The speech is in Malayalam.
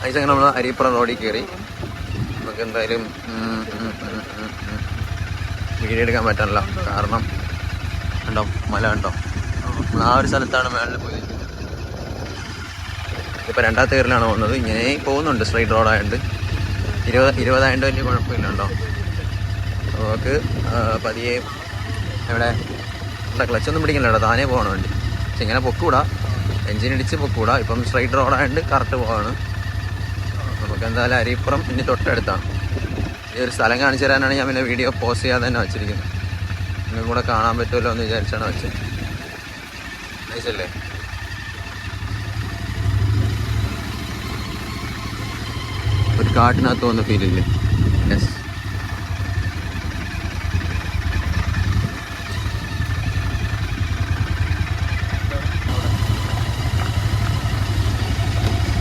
അങ്ങനെ നമ്മൾ അരിപ്പുറം റോഡിൽ കയറി. നമുക്ക് എന്തായാലും വീഡിയോ എടുക്കാൻ പറ്റാനല്ല, കാരണം കണ്ടോ മല കണ്ടോ, നമ്മൾ ആ ഒരു സ്ഥലത്താണ് മേളിൽ പോയി. ഇപ്പോൾ രണ്ടാമത്തെ കയറിലാണ് പോകുന്നത്. ഇങ്ങനെ പോകുന്നുണ്ട്, സ്ട്രൈറ്റ് റോഡായതുകൊണ്ട് 20 വലിയ കുഴപ്പമില്ല കേട്ടോ. നമുക്ക് പതിയെ എവിടെ എന്താ ക്ലച്ചൊന്നും പിടിക്കില്ല കേട്ടോ, താനേ പോകണം വേണ്ടി. പക്ഷെ ഇങ്ങനെ പൊക്കൂടാ, എഞ്ചിനടിച്ച് പൊക്കൂടാ. ഇപ്പം സ്ട്രൈറ്റ് റോഡായതുകൊണ്ട് കറക്റ്റ് പോവാണ്. നമുക്ക് എന്തായാലും അരിപ്പുറം ഇനി തൊട്ടടുത്താണ്. ഈ ഒരു സ്ഥലം കാണിച്ചു തരാനാണ് ഞാൻ പിന്നെ വീഡിയോ പോസ്റ്റ് ചെയ്യാതെ തന്നെ വെച്ചിരിക്കുന്നത്. നിങ്ങൾക്ക് കൂടെ കാണാൻ പറ്റുമല്ലോ എന്ന് വിചാരിച്ചാണ് വെച്ചത്. നൈസല്ലേ? ഒരു കാട്ടിനകത്ത് വന്ന് ഫീൽ ഇല്ലേ? യെസ്.